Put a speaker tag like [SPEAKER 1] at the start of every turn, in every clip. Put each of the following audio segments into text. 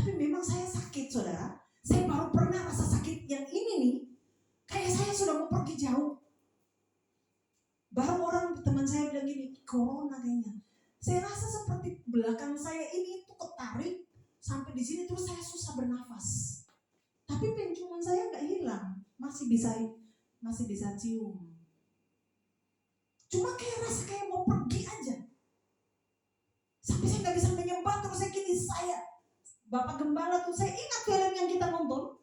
[SPEAKER 1] Tapi memang saya sakit, saudara. Saya baru pernah rasa sakit yang ini nih. Kayak saya sudah mau pergi jauh. Baru teman saya bilang gini, corona kayaknya. Saya rasa seperti belakang saya ini tuh ketarik sampai di sini, terus saya susah bernafas. Tapi penciuman saya nggak hilang, masih bisa cium. Cuma kayak rasa kayak mau pergi aja. Sampai saya nggak bisa menyembah, terus saya gini, Bapak Gembala tuh, saya ingat film yang kita nonton.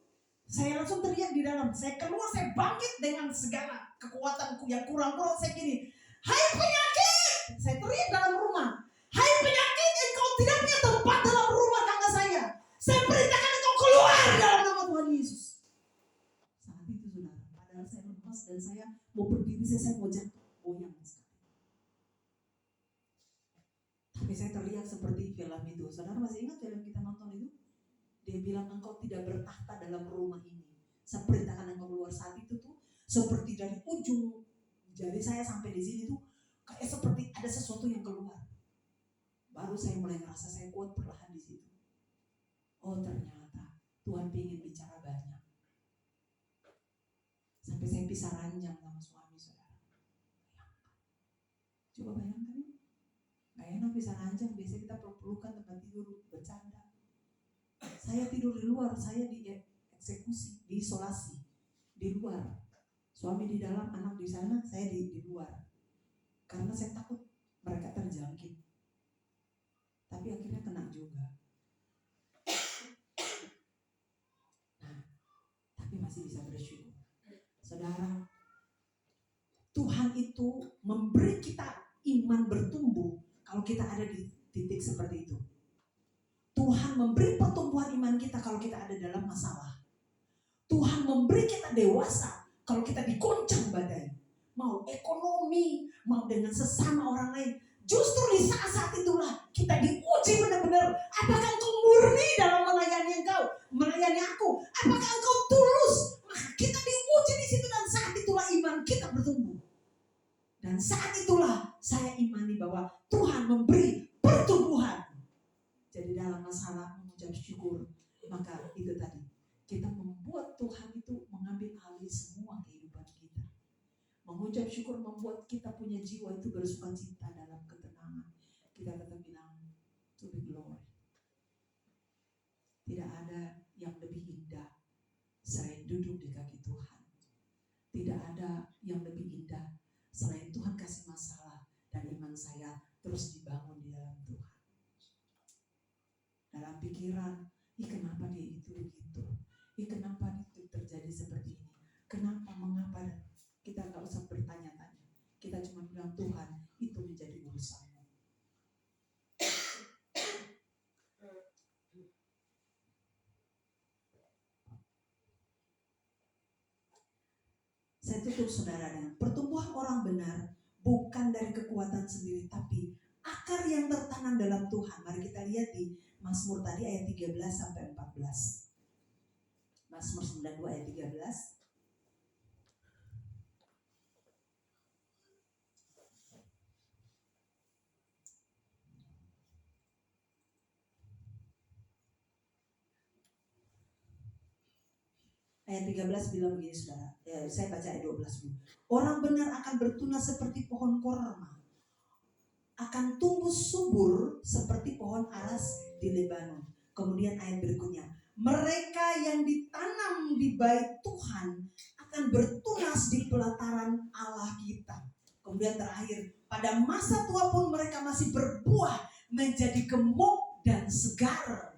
[SPEAKER 1] Saya langsung teriak di dalam. Saya keluar, saya bangkit dengan segala kekuatanku yang kurang-kurang. Saya gini, hai penyakit! Saya teriak dalam rumah. Hai penyakit, engkau tidak punya tempat dalam rumah tangga saya. Saya perintahkan engkau keluar dalam nama Tuhan Yesus. Saat itu saudara, padahal saya lepas dan saya mau berdiri, saya mau jatuh, goyang sekali. Tapi saya teriak seperti film itu. Saudara masih ingat film kita nonton itu? Dia bilang engkau tidak bertahta dalam rumah ini. Saya perintahkan engkau keluar. Saat itu tuh seperti dari ujung jari saya sampai di sini tuh kayak seperti ada sesuatu yang keluar. Baru saya mulai ngerasa saya kuat perlahan di situ. Oh ternyata Tuhan ingin bicara banyak. Sampai saya pisah ranjang sama suami saudara. Coba bayangkan ya. Gak enak pisah ranjang. Biasanya kita peluk-pelukan tempat tidur bercanda. Saya tidur di luar, saya dieksekusi, diisolasi di luar. Suami di dalam, anak di sana, saya di luar. Karena saya takut mereka terjangkit. Tapi akhirnya kena juga. Nah, tapi masih bisa bersyukur. Saudara, Tuhan itu memberi kita iman bertumbuh kalau kita ada di titik seperti itu. Tuhan memberi pertumbuhan iman kita kalau kita ada dalam masalah. Tuhan memberi kita dewasa kalau kita digoncang badai. Mau ekonomi, mau dengan sesama orang lain. Justru di saat-saat itulah kita diuji benar-benar. Apakah engkau murni dalam melayani aku? Apakah engkau tulus? Maka kita diuji di situ dan saat itulah iman kita bertumbuh. Dan saat itulah saya imani bahwa Tuhan memberi pertumbuhan. Jadi dalam masalah mengucap syukur, maka itu tadi kita membuat Tuhan itu mengambil alih semua kehidupan kita. Mengucap syukur membuat kita punya jiwa itu bersukacita dalam ketenangan. Kita tetap bilang to be glory. Tidak ada yang lebih indah selain duduk di kaki Tuhan. Tidak ada yang lebih indah selain Tuhan kasih masalah dan iman saya terus dibangun di dalam Tuhan. Dalam pikiran, kenapa dia itu begitu? Kenapa itu terjadi seperti ini? Kenapa, mengapa? Kita gak usah bertanya-tanya. Kita cuma bilang Tuhan, itu menjadi urusanmu. Saya tutup saudara dengan pertumbuhan orang benar bukan dari kekuatan sendiri, tapi akar yang tertanam dalam Tuhan. Mari kita lihat di Mazmur tadi ayat 13 sampai 14. Mazmur 92 ayat 13. Ayat 13 bilang begini saudara. Saya baca ayat 12 dulu. Orang benar akan bertunas seperti pohon korma, akan tumbuh subur seperti pohon aras di Lebanon. Kemudian ayat berikutnya, mereka yang ditanam di bait Tuhan akan bertunas di pelataran Allah kita. Kemudian terakhir, pada masa tua pun mereka masih berbuah menjadi gemuk dan segar.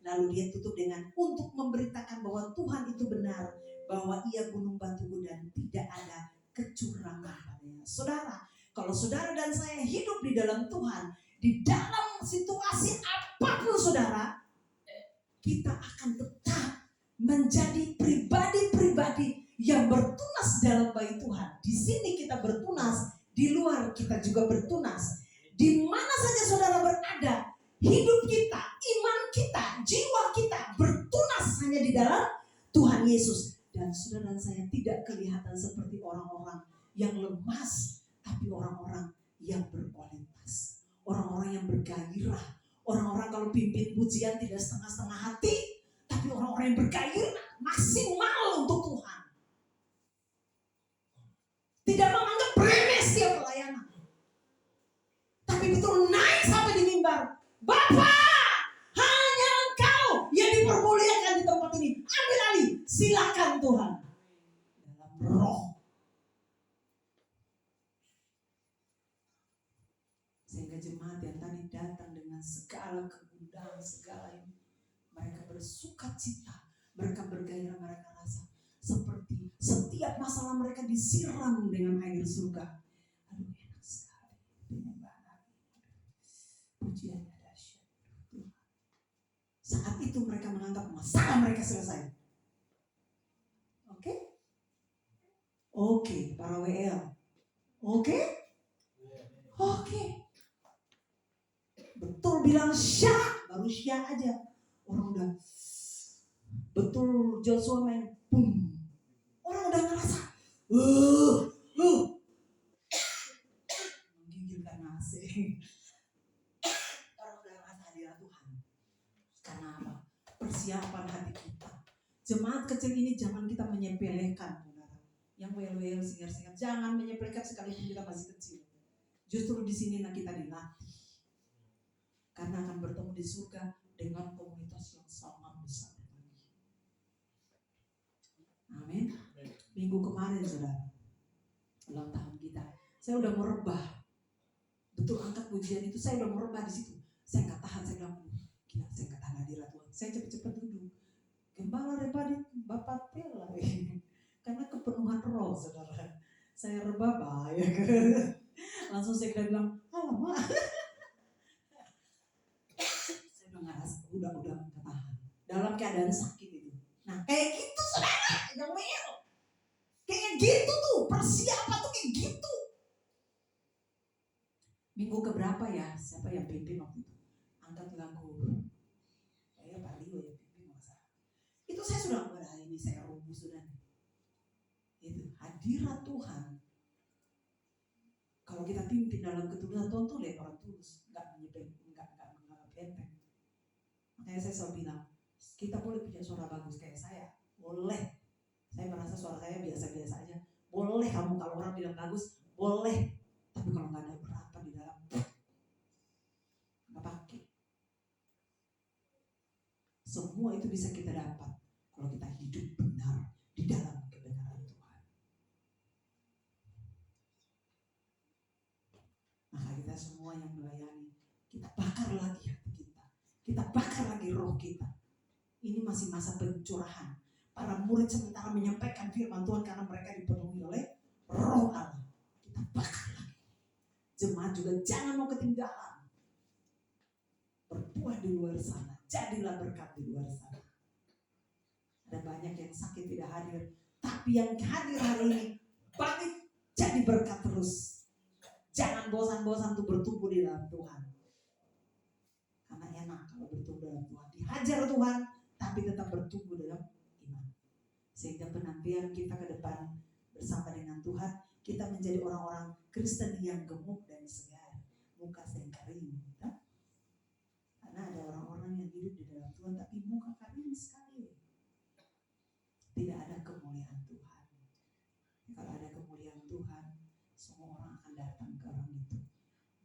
[SPEAKER 1] Lalu dia tutup dengan untuk memberitakan bahwa Tuhan itu benar, bahwa ia gunung batuku dan tidak ada kecurangan padanya. Saudara, kalau saudara dan saya hidup di dalam Tuhan, di dalam situasi apapun saudara, kita akan tetap menjadi pribadi-pribadi yang bertunas dalam bait Tuhan. Di sini kita bertunas, di luar kita juga bertunas. Di mana saja saudara berada, hidup kita, iman kita, jiwa kita bertunas hanya di dalam Tuhan Yesus. Dan saudara dan saya tidak kelihatan seperti orang-orang yang lemas, tapi orang-orang yang berkualitas, orang-orang yang bergairah, Orang-orang kalau pimpin pujian tidak setengah-setengah hati, tapi orang-orang yang bergairah maksimal untuk Tuhan. Tidak menganggap remeh setiap pelayanan, tapi betul naik sampai di mimbar. Bapak, hanya Engkau yang dipermuliakan di tempat ini. Ambil alih, silakan Tuhan. Dalam roh. Sehingga jemaat yang tadi datang dengan segala kegundahan, segala yang mereka bersuka cita, mereka bergairah, mereka rasa seperti setiap masalah mereka disiram dengan air surga. Aduh, enak sekali penyembahan. Pujiannya dahsyat. Saat itu mereka menganggap masalah mereka selesai. Oke, para WL. Oke. Betul bilang syah, baru syah aja. Orang udah betul Joshua main boom. Orang udah ngerasa menggigilkan AC. Orang udah ngerasa hadirat Tuhan. Karena apa? Persiapan hati kita. Jemaat kecil ini jangan kita menyepelekan, saudara. Yang WL singar-singar jangan menyepelekan sekalipun kita masih kecil. Justru di sini kita dilatih. Karena akan bertemu di surga dengan komunitas yang sangat besar. Amin. Minggu kemarin, saudara, ulang tahun kita, saya udah merebah. Betul, angkat pujian itu saya udah merebah di situ. Saya nggak tahan, saya bilang, gila, saya nggak tahan hadirat Tuhan. Saya cepet-cepet duduk. Gembala rebah di Bapak Tela, karena kepenuhan roh, saudara. Saya rebah ya. Langsung saya bilang, alamak. Saya udah nggak tahan. Dalam keadaan sakit itu. Nah, kayak gitu, saudara, yang real. Kayak gitu tuh, persiapan tuh kayak gitu. Minggu keberapa ya? Siapa yang pimpin waktu itu? Angkat lagu. Kayak Pak Lio yang pimpin masa. Itu saya sudah hari ini saya rubuh sudah. Itu hadirat Tuhan. Kalau kita pimpin dalam ketulusan Tuhan tuh lihat orang tulus, nggak menganggap enteng. Makanya saya selalu bilang, kita boleh punya suara bagus kayak saya, boleh. Saya merasa suara saya biasa-biasa aja. Boleh kamu kalau orang bilang bagus, boleh. Tapi kalau nggak ada berapa di dalam, nggak pakai. Semua itu bisa kita dapat kalau kita hidup benar di dalam kebenaran Tuhan. Maka kita semua yang melayani, kita bakar lagi hati kita. Kita bakar lagi roh kita. Ini masih masa pencurahan. Para murid sementara menyampaikan firman Tuhan karena mereka dipenuhi oleh roh Allah. Kita bakar lagi. Jemaat juga jangan mau ketinggalan. Berbuah di luar sana. Jadilah berkat di luar sana. Ada banyak yang sakit tidak hadir. Tapi yang hadir hari ini bangkit jadi berkat terus. Jangan bosan-bosan untuk bertumbuh di dalam Tuhan. Karena enak kalau bertumbuh dalam Tuhan. Dihajar Tuhan tapi tetap bertumbuh dalam iman. Sehingga penantian kita ke depan bersama dengan Tuhan, kita menjadi orang-orang Kristen yang gemuk dan segar, muka yang kering. Karena ada orang-orang yang hidup di dalam Tuhan tapi muka kering sekali. Tidak ada kemuliaan Tuhan. Kalau ada kemuliaan Tuhan, semua orang akan datang ke orang itu.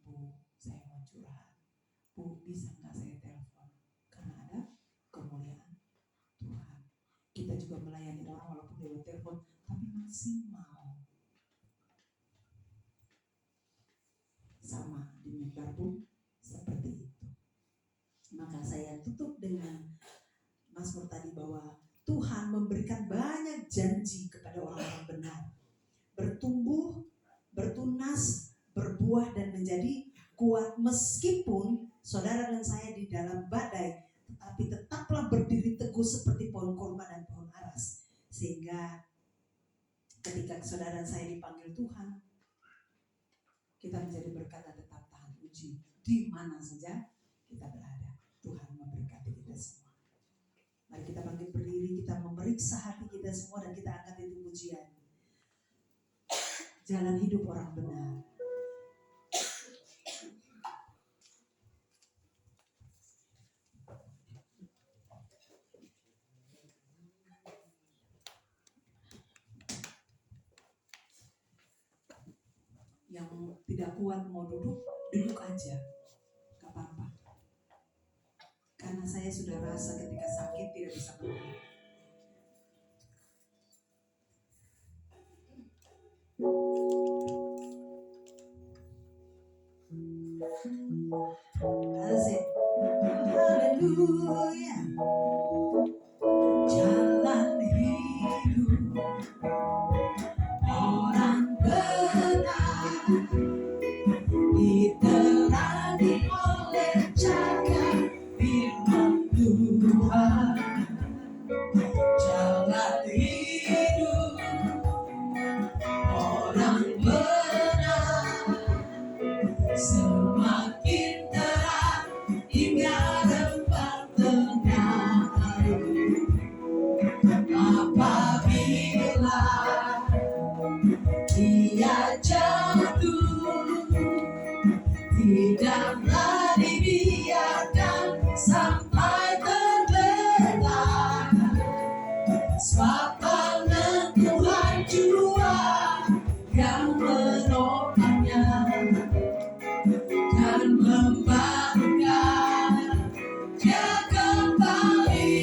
[SPEAKER 1] Bu, saya mau curhat. Bu, bisa nggak saya telepon? Karena ada kemuliaan Tuhan. Kita juga melayani orang walaupun lewat telepon, tapi maksimal. Sama di mimbar pun seperti itu. Maka saya tutup dengan Mazmur tadi bahwa Tuhan memberikan banyak janji kepada orang-orang benar. Bertumbuh, bertunas, berbuah dan menjadi kuat meskipun saudara dan saya di dalam badai, tetapi tetaplah berdiri teguh seperti pohon korma dan pohon aras. Sehingga ketika saudara dan saya dipanggil Tuhan, kita menjadi berkat dan tetap tahan uji di mana saja kita berada. Tuhan memberkati kita semua. Mari kita bangkit berdiri, kita memeriksa hati kita semua dan kita angkat itu pujian. Jalan hidup orang benar. Yang tidak kuat mau duduk, duduk aja, gak apa-apa. Karena saya sudah rasa ketika sakit tidak bisa berdiri. Asik. Haleluya. Jalan hidup orang benar diterangi oleh cahaya firman Tuhan. Jalan hidup orang benar semakin terang hingga depan tengah hari. Apabila dia jatuh, tidaklah dibiarkan sampai terbelah, sebab tangan Tuhan jua yang menopangnya dan membangunkan dia kembali.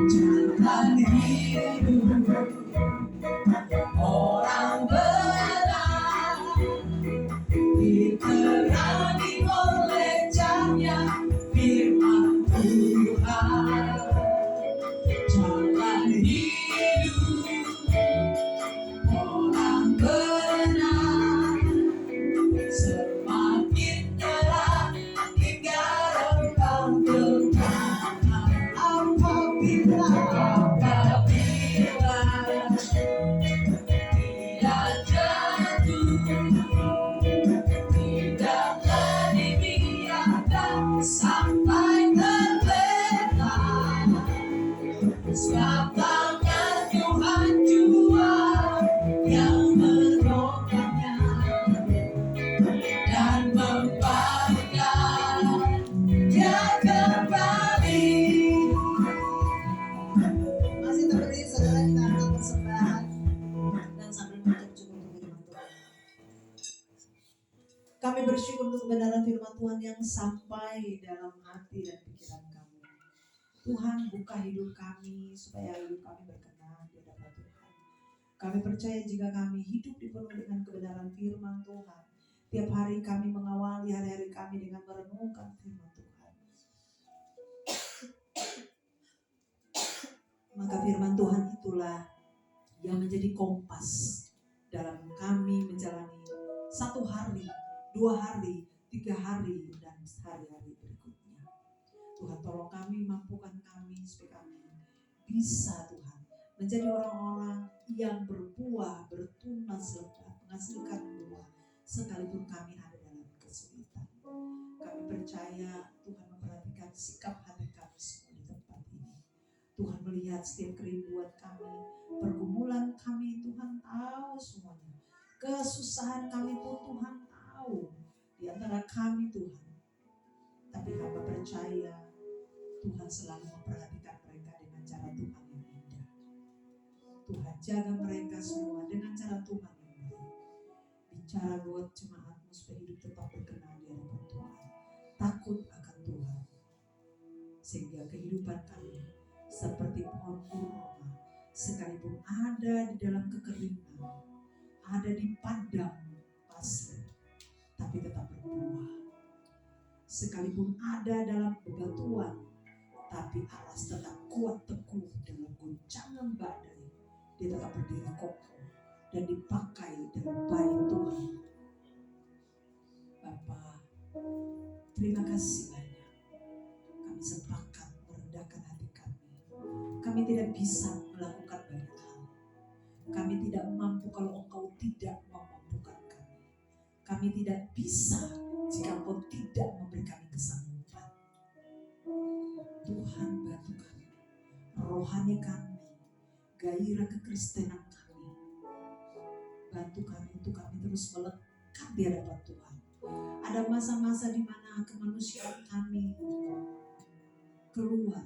[SPEAKER 1] Jalan hidup orang benar diterangi oleh cahaya firman Tuhan. Jalan hidup orang benar semakin terang hingga depan tengah. Apabila dia jatuh, tidaklah dibiarkan sampai terbelah, sebab tangan Tuhan jua yang menopangnya dan membangunkan dia kembali. Masih berdiri saudara, kita angkat persembahan dan sambil mengucap syukur untuk firman Tuhan. Kami bersyukur untuk kebenaran firman Tuhan yang sampai dalam hati dan pikiran kami. Tuhan, buka hidup kami supaya hidup kami berkenan di hadapan Tuhan. Kami percaya jika kami hidup dipenuhi dengan kebenaran firman Tuhan, tiap hari kami mengawali hari-hari kami dengan merenungkan firman Tuhan, maka firman Tuhan itulah yang menjadi kompas dalam kami menjalani 1 hari, 2 hari, 3 hari, dan hari-hari berikutnya. Tuhan, tolong kami, mampukan kami supaya kami bisa, Tuhan, menjadi orang-orang yang berbuah, bertunas lebat, menghasilkan buah sekalipun kami ada dalam kesulitan. Kami percaya Tuhan memperhatikan sikap hati kami semua di tempat ini. Tuhan melihat setiap kerinduan kami, pergumulan kami, Tuhan tahu semuanya. Kesusahan kami pun Tuhan tahu di antara kami, Tuhan. Tapi hamba percaya Tuhan selalu memperhatikan mereka dengan cara Tuhan yang indah. Tuhan jaga mereka semua dengan cara Tuhan yang baik. Bicara buat jemaatmu supaya hidup tetap berkenan di hadapan Tuhan, takut akan Tuhan, sehingga kehidupan kami seperti pohon kurma, sekalipun ada di dalam kekeringan, ada di padang pasir, tapi tetap berbuah. Sekalipun ada dalam bebatuan, tapi alas tetap kuat teguh dalam goncangan badai. Dia tetap berdiri kokoh dan dipakai dalam baik Tuhan. Bapa, terima kasih banyak. Kami sepakat merendahkan hati kami. Kami tidak bisa melakukan banyak hal. Kami tidak mampu kalau Engkau tidak memampukan kami. Kami tidak bisa jika Engkau tidak memberi kami kesanggupan. Tuhan, bantu kami, rohani kami, gairah kekristenan kami. Bantu kami untuk kami terus melekat di hadapan Tuhan. Ada masa-masa di mana kemanusiaan kami keluar.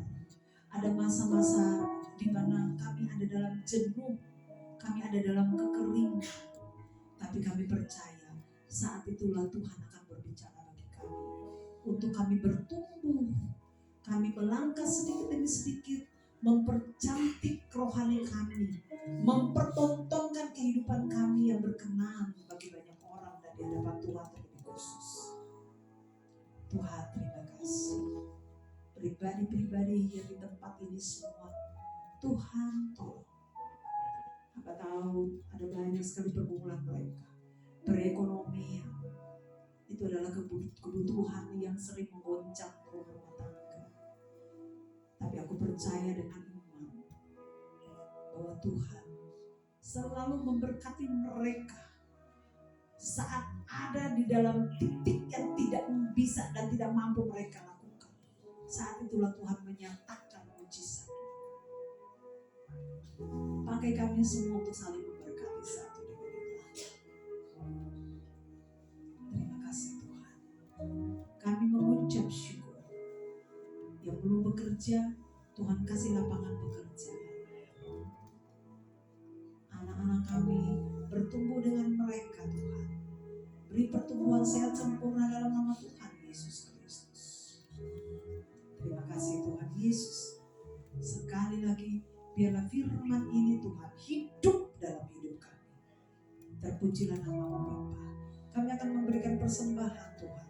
[SPEAKER 1] Ada masa-masa di mana kami ada dalam jenuh, kami ada dalam kekeringan. Tapi kami percaya saat itulah Tuhan akan berbicara bagi kami. Untuk kami bertumbuh, kami melangkah sedikit demi sedikit, mempercantik rohani kami, mempertontonkan kehidupan kami yang berkenan bagi banyak orang dan di hadapan Tuhan terlebih khusus. Tuhan terima kasih. Pribadi-pribadi yang di tempat ini semua, Tuhan tolong. Apa tahu ada banyak sekali pergumulan mereka. Perekonomian itu adalah kebutuhan yang sering menggoncang rumah tangga. Tapi aku percaya dengan iman bahwa Tuhan selalu memberkati mereka saat ada di dalam titik yang tidak bisa dan tidak mampu mereka lakukan. Saat itulah Tuhan menyatakan mujizat. Pakai kami semua untuk saling memberkati satu dengan yang lain. Terima kasih Tuhan. Kami mengucap syukur. Yang belum bekerja, Tuhan kasih lapangan pekerjaan. Anak-anak kami bertumbuh dengan mereka Tuhan. Beri pertumbuhan sehat sempurna dalam nama Tuhan Yesus Kristus. Terima kasih Tuhan Yesus. Sekali lagi biarlah firman ini Tuhan hidup dalam hidup kami. Terpujilah nama-Mu Bapa. Kami akan memberikan persembahan Tuhan.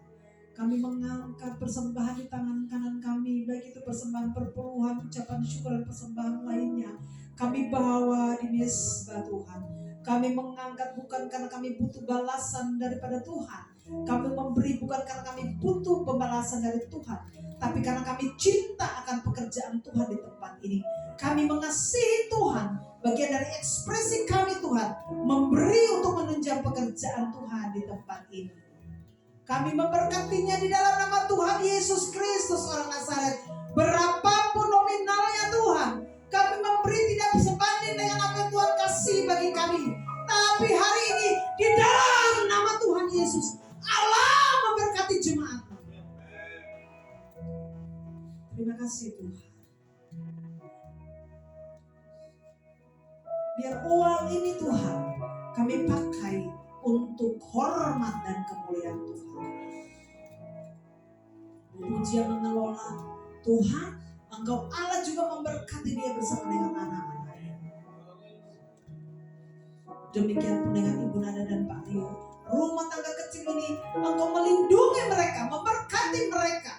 [SPEAKER 1] Kami mengangkat persembahan di tangan kanan kami, baik itu persembahan perpuluhan, ucapan syukur dan persembahan lainnya. Kami bawa di mezbah Tuhan. Kami mengangkat bukan karena kami butuh balasan daripada Tuhan. Kami memberi bukan karena kami butuh pembalasan dari Tuhan, tapi karena kami cinta akan pekerjaan Tuhan di tempat ini. Kami mengasihi Tuhan. Bagian dari ekspresi kami Tuhan, memberi untuk menunjang pekerjaan Tuhan di tempat ini. Kami memberkatinya di dalam nama Tuhan Yesus Kristus orang Nazaret. Berapapun nominalnya Tuhan, kami memberi tidak sebanding dengan apa yang Tuhan kasih bagi kami. Tapi hari ini di dalam nama Tuhan Yesus, Allah memberkati jemaat. Terima kasih Tuhan. Biar uang ini Tuhan kami pakai untuk hormat dan kemuliaan Tuhan. Pujian mengelola Tuhan, Engkau Allah juga memberkati dia bersama dengan anak-anaknya. Demikian pun dengan Ibu Nada dan Pak Rio. Rumah tangga kecil ini Engkau melindungi mereka, memberkati mereka.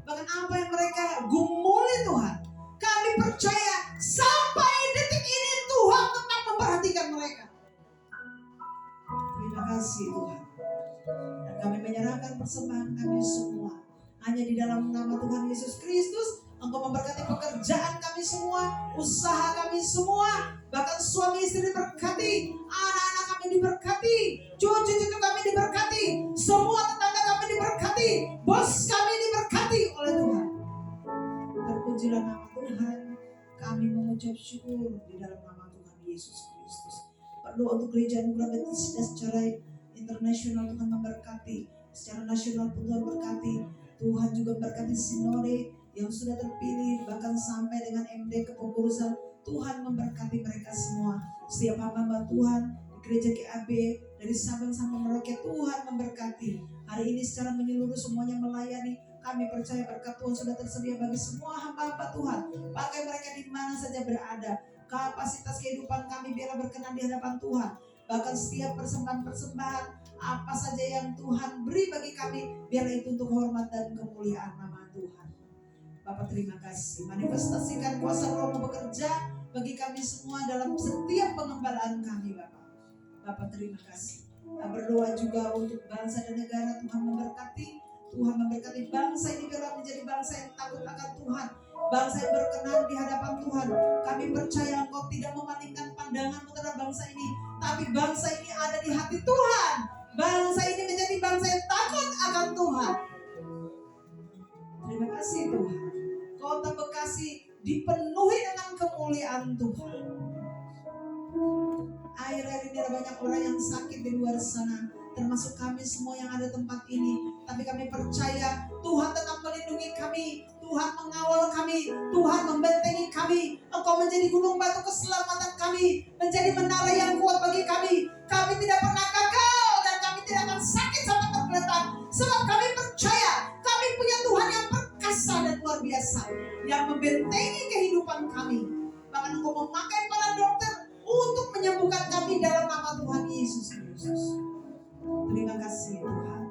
[SPEAKER 1] Bahkan apa yang mereka gumuli Tuhan, kami percaya sampai detik ini Tuhan tetap memperhatikan mereka. Terima kasih Tuhan. Dan kami menyerahkan persembahan kami semua hanya di dalam nama Tuhan Yesus Kristus. Engkau memberkati pekerjaan kami semua, usaha kami semua, bahkan suami istri diberkati, anak-anak kami diberkati, cucu-cucu kami diberkati, semua tetangga kami diberkati, bos kami diberkati oleh Tuhan. Terpujilah nama Tuhan. Kami mengucap syukur di dalam nama Tuhan Yesus Kristus. Berdoa untuk gereja Anugerah Bethesda secara internasional, Tuhan memberkati. Secara nasional pun Tuhan berkati. Tuhan juga berkati sinode yang sudah terpilih, bahkan sampai dengan MD kepengurusan. Tuhan memberkati mereka semua. Setiap hamba Tuhan di gereja GAB dari Sabang sampai Merauke, Tuhan memberkati. Hari ini secara menyeluruh semuanya melayani. Kami percaya berkat Tuhan sudah tersedia bagi semua hamba-hamba Tuhan. Pakai mereka di mana saja berada. Kapasitas kehidupan kami biarlah berkenan di hadapan Tuhan. Bahkan setiap persembahan-persembahan apa saja yang Tuhan beri bagi kami, biarlah itu untuk hormat dan kemuliaan nama Tuhan. Bapak terima kasih. Manifestasikan kuasa Roh bekerja bagi kami semua dalam setiap pengembalaan kami Bapak. Bapak terima kasih. Kita berdoa juga untuk bangsa dan negara. Tuhan memberkati. Tuhan memberkati bangsa ini biarlah menjadi bangsa yang takut akan Tuhan. Bangsa yang berkenan di hadapan Tuhan. Kami percaya Engkau tidak memalingkan pandangan-Mu terhadap bangsa ini, tapi bangsa ini ada di hati Tuhan. Bangsa ini menjadi bangsa yang takut akan Tuhan. Terima kasih Tuhan. Kota Bekasi dipenuhi dengan kemuliaan Tuhan. Akhir-akhir ini ada banyak orang yang sakit di luar sana, termasuk kami semua yang ada tempat ini. Tapi kami percaya Tuhan tetap melindungi kami, Tuhan mengawal kami, Tuhan membentengi kami. Engkau menjadi gunung batu keselamatan kami, menjadi menara yang kuat bagi kami. Kami tidak pernah gagal luar biasa yang membentengi kehidupan kami. Bahkan Engkau memakai para dokter untuk menyembuhkan kami dalam nama Tuhan Yesus Kristus. Terima kasih Tuhan.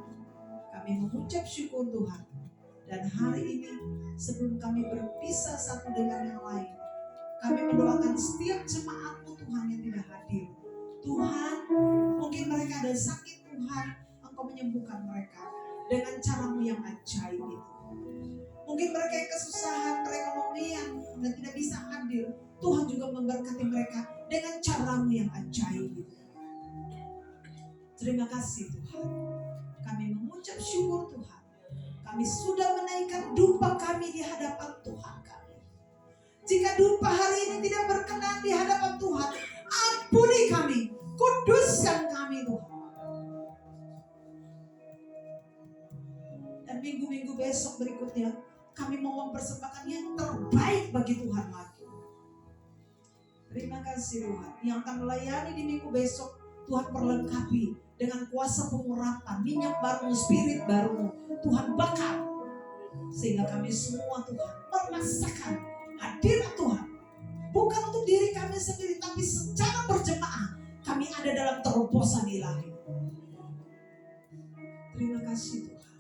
[SPEAKER 1] Kami mengucap syukur Tuhan. Dan hari ini sebelum kami berpisah satu dengan yang lain, kami mendoakan setiap jemaat-Mu Tuhan yang tidak hadir. Tuhan, mungkin mereka ada sakit Tuhan, Engkau menyembuhkan mereka dengan cara-Mu yang ajaib itu. Mungkin mereka yang kesusahan, perekonomian dan tidak bisa hadir, Tuhan juga memberkati mereka dengan cara-Mu yang ajaib itu. Terima kasih Tuhan. Kami mengucap syukur Tuhan. Kami sudah menaikkan dupa kami di hadapan Tuhan kami. Jika dupa hari ini tidak berkenan di hadapan Tuhan, ampuni kami, kuduskan kami Tuhan. Dan minggu-minggu besok berikutnya, kami mau mempersembahkan yang terbaik bagi Tuhan lagi. Terima kasih Tuhan. Yang akan melayani di minggu besok, Tuhan perlengkapi dengan kuasa pengurapan, minyak baru, spirit baru. Tuhan bakar. Sehingga kami semua Tuhan merasakan hadirat Tuhan. Bukan untuk diri kami sendiri, tapi secara berjemaah kami ada dalam terobosan ilahi. Terima kasih Tuhan.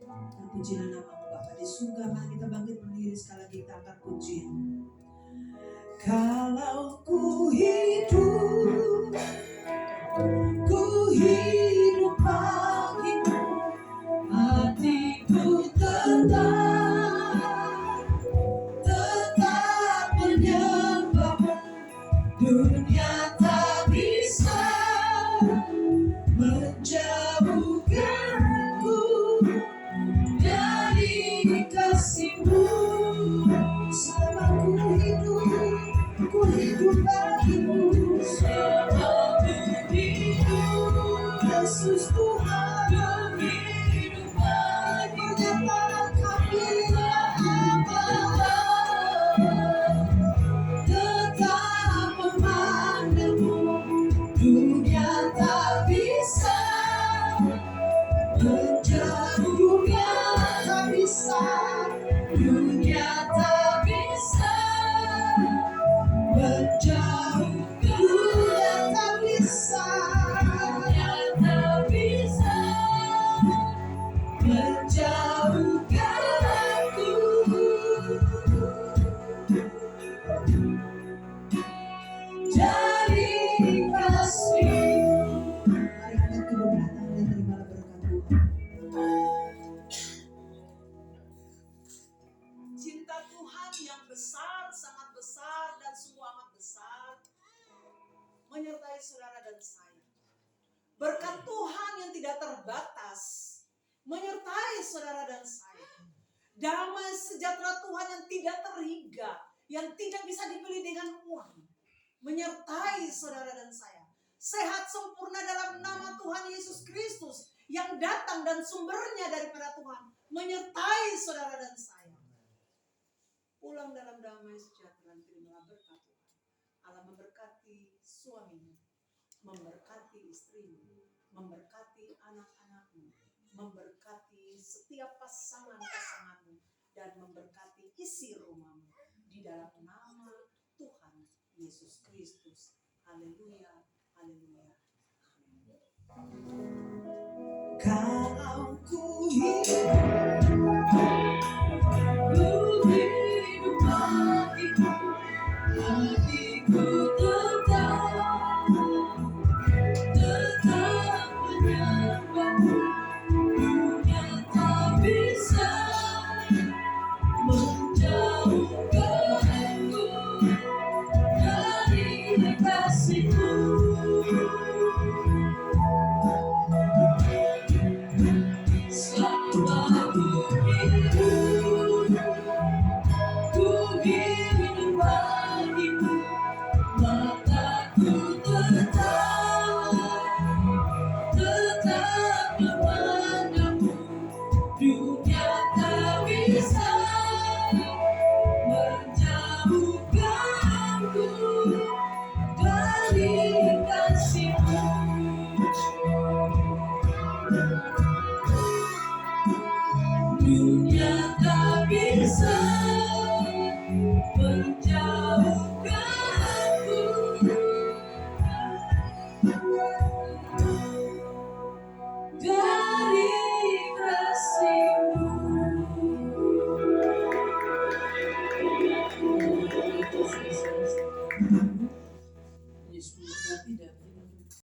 [SPEAKER 1] Dan pujilah nama-Mu Bapa di surga. Mari kita bangkit berdiri sekali lagi, kita angkat pujian. Kalau ku hidup bagimu, hatiku tetap menyembahmu. Dunia tak bisa menjauhkanku dari kasih-Mu. Selama ku hidup bagimu, selama ku hidup, Yesus Tuhan, hidup bagi pernyataan kami tetap memandangmu. Dunia tak bisa menjauhkan, tak bisa. Dunia tak bisa menjauhkan, dunia tak bisa, dunia tak bisa menjauhkanku dari kasih. Mari kita kedua belah tangan dan terimalah berkat Tuhan. Cinta Tuhan yang besar, sangat besar dan sungguh amat besar menyertai saudara dan saya. Berkat Tuhan yang tidak terbatas menyertai saudara dan saya. Damai sejahtera Tuhan yang tidak terhingga, yang tidak bisa dibeli dengan uang, menyertai saudara dan saya. Sehat sempurna dalam nama Tuhan Yesus Kristus yang datang dan sumbernya daripada Tuhan, menyertai saudara dan saya. Pulang dalam damai sejahtera, terimalah berkat Tuhan. Allah memberkati suamimu, memberkati istrimu, memberkati anak-anakmu, memberkati setiap pasangan-pasanganmu, dan memberkati isi rumahmu di dalam nama Tuhan Yesus Kristus. Haleluya, haleluya. Kalau ku hidup bagimu, hatiku tetap menyembahmu. Dunia tak bisa menjauhkanku dari kasih-Mu. Selama ku hidup bagimu, mataku tetap memandangmu. Dunia tak bisa menjauhkanku dari kasih.